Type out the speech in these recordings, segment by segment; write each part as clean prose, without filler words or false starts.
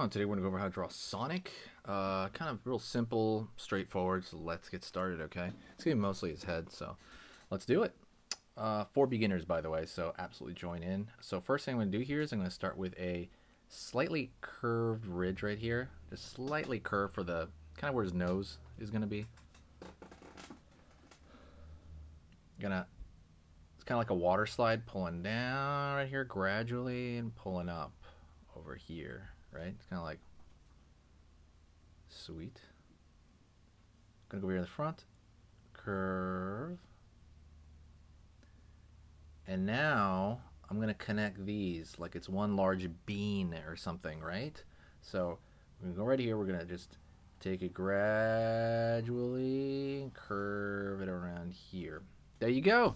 Today we're going to go over how to draw Sonic. Kind of real simple, straightforward, so let's get started, okay? It's going to be mostly his head, so let's do it. For beginners, by the way, so absolutely join in. So first thing I'm going to do here is I'm going to start with a slightly curved ridge right here. Just slightly curved for the, kind of where his nose is going to be. It's kind of like a water slide, pulling down right here gradually and pulling up over here, right? It's kind of like, sweet. Gonna go over here in the front, curve. And now I'm gonna connect these like it's one large bean or something, right? So we're gonna go right here, we're gonna just take it gradually, curve it around here. There you go.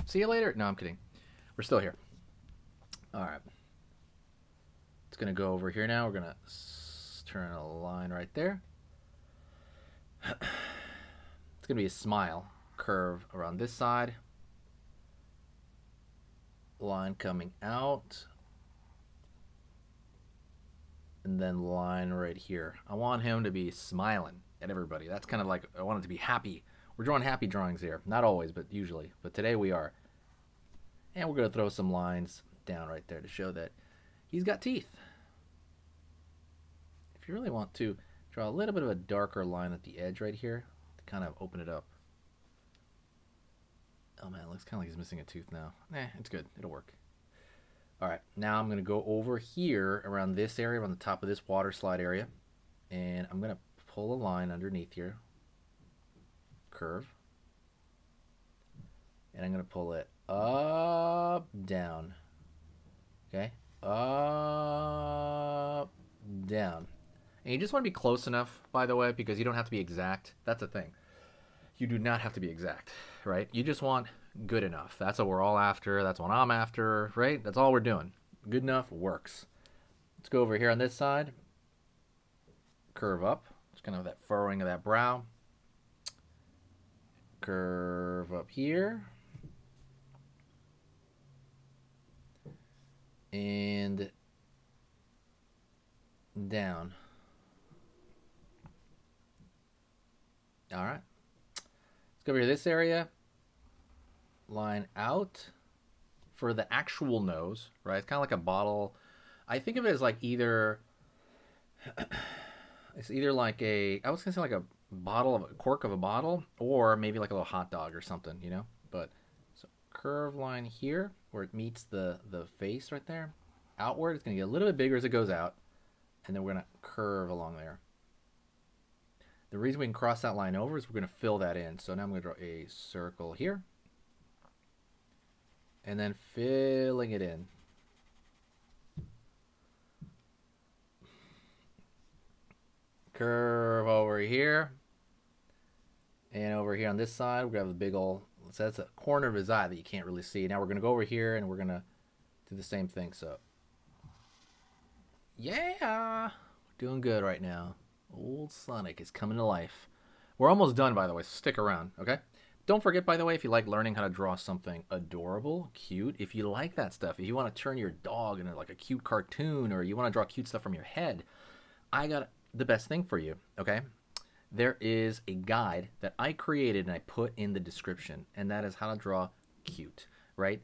See you later. No, I'm kidding. We're still here. All right. It's going to go over here now. We're going to turn a line right there. It's going to be a smile curve around this side. Line coming out. And then line right here. I want him to be smiling at everybody. That's kind of like, I want it to be happy. We're drawing happy drawings here. Not always, but usually. But today we are. And we're going to throw some lines down right there to show that he's got teeth. If you really want to, draw a little bit of a darker line at the edge right here to kind of open it up. Oh man, it looks kind of like he's missing a tooth now. It's good. It'll work. Alright, now I'm going to go over here around this area, around the top of this water slide area. And I'm going to pull a line underneath here. Curve. And I'm going to pull it up, down. Okay? Up, down. And you just want to be close enough, by the way, because you don't have to be exact. That's the thing. You do not have to be exact, right? You just want good enough. That's what we're all after. That's what I'm after, right? That's all we're doing. Good enough works. Let's go over here on this side. Curve up. Just kind of that furrowing of that brow. Curve up here. And down. All right. Let's go over to this area. Line out for the actual nose, right? It's kind of like a bottle. I think of it as like either, it's either like a, I was going to say like a bottle of a cork of a bottle, or maybe like a little hot dog or something, you know? But so curve line here where it meets the face right there. Outward, it's going to get a little bit bigger as it goes out. And then we're going to curve along there. The reason we can cross that line over is we're going to fill that in. So now I'm going to draw a circle here. And then filling it in. Curve over here. And over here on this side, we're going to have the big old, so that's a corner of his eye that you can't really see. Now we're going to go over here and we're going to do the same thing. So, yeah, doing good right now. Old Sonic is coming to life. We're almost done, by the way, so stick around, okay? Don't forget, by the way, if you like learning how to draw something adorable, cute, if you like that stuff, if you want to turn your dog into like a cute cartoon, or you want to draw cute stuff from your head, I got the best thing for you, okay? There is a guide that I created and I put in the description, and that is how to draw cute, right?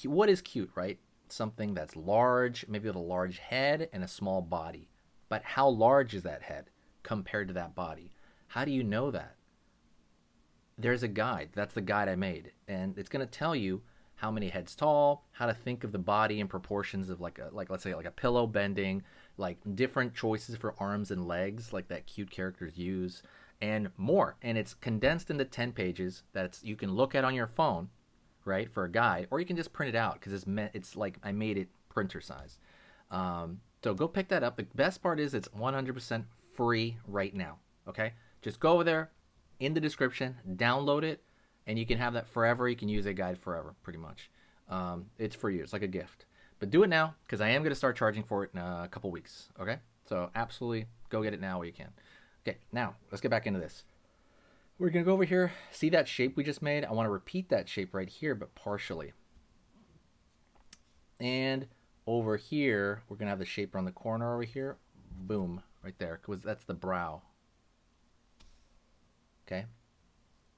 What is cute, right? Something that's large, maybe with a large head and a small body. But how large is that head compared to that body? How do you know that? There's a guide. That's the guide I made. And it's going to tell you how many heads tall, how to think of the body in proportions of like let's say like a pillow bending, like different choices for arms and legs like that cute characters use, and more. And it's condensed into 10 pages that you can look at on your phone, right, for a guide, or you can just print it out because it's like I made it printer size. So go pick that up. The best part is it's 100% free right now, okay? Just go over there in the description, download it, and you can have that forever. You can use that guide forever, pretty much. It's for you. It's like a gift. But do it now because I am going to start charging for it in a couple weeks, okay? So absolutely go get it now while you can. Okay, now let's get back into this. We're going to go over here. See that shape we just made? I want to repeat that shape right here, but partially. And over here, we're going to have the shape around the corner over here. Boom, right there, because that's the brow. Okay.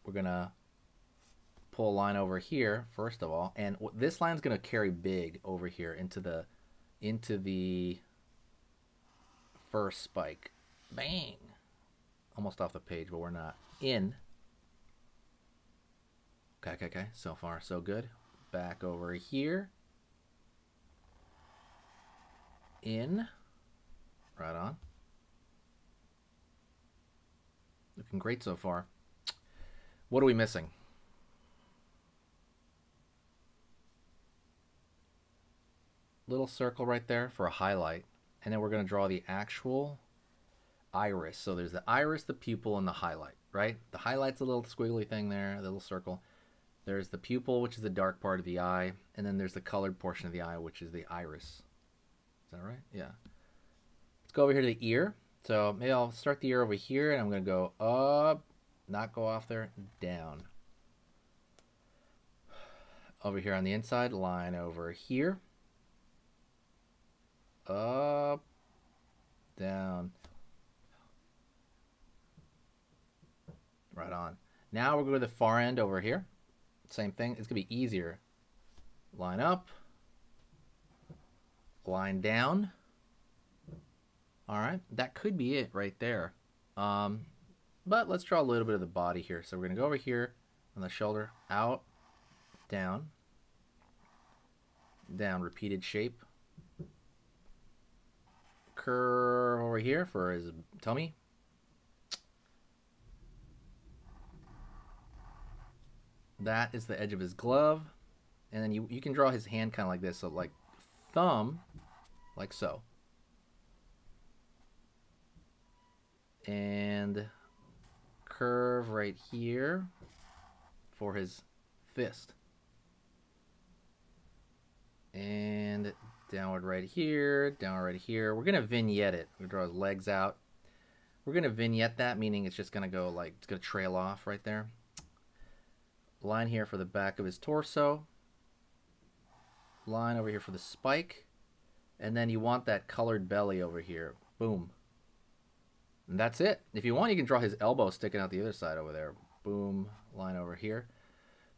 We're going to pull a line over here, first of all. And this line's going to carry big over here into the first spike. Bang! Almost off the page, but we're not. In. Okay. So far, so good. Back over here. In. Right on. Looking great so far. What are we missing? Little circle right there for a highlight. And then we're going to draw the actual iris. So there's the iris, the pupil, and the highlight, right? The highlight's a little squiggly thing there, the little circle. There's the pupil, which is the dark part of the eye. And then there's the colored portion of the eye, which is the iris. Is that right? Yeah. Let's go over here to the ear. So maybe I'll start the ear over here, and I'm going to go up, not go off there, down. Over here on the inside, line over here. Up, down. Right on. Now we'll go to the far end over here. Same thing. It's going to be easier. Line up. Line down. All right. That could be it right there. But let's draw a little bit of the body here. So we're going to go over here on the shoulder. Out. Down. Down. Repeated shape. Curve over here for his tummy. That is the edge of his glove. And then you can draw his hand kind of like this. So like thumb, like so. And curve right here for his fist. And downward right here, downward right here. We're going to vignette it. We're going to draw his legs out. We're going to vignette that, meaning it's just going to go like, it's going to trail off right there. Line here for the back of his torso. Line over here for the spike. And then you want that colored belly over here. Boom. And that's it. If you want, you can draw his elbow sticking out the other side over there. Boom. Line over here.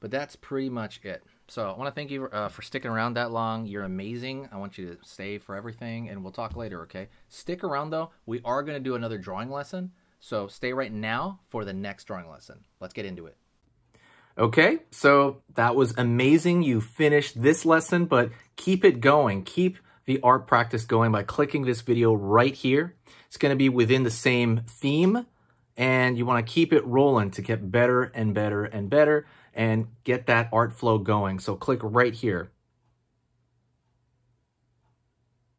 But that's pretty much it. So I want to thank you for sticking around that long. You're amazing. I want you to stay for everything, and we'll talk later, okay? Stick around, though. We are going to do another drawing lesson. So stay right now for the next drawing lesson. Let's get into it. Okay, so that was amazing. You finished this lesson, but keep it going. Keep the art practice going by clicking this video right here. It's going to be within the same theme, and you want to keep it rolling to get better and better and better and get that art flow going. So click right here.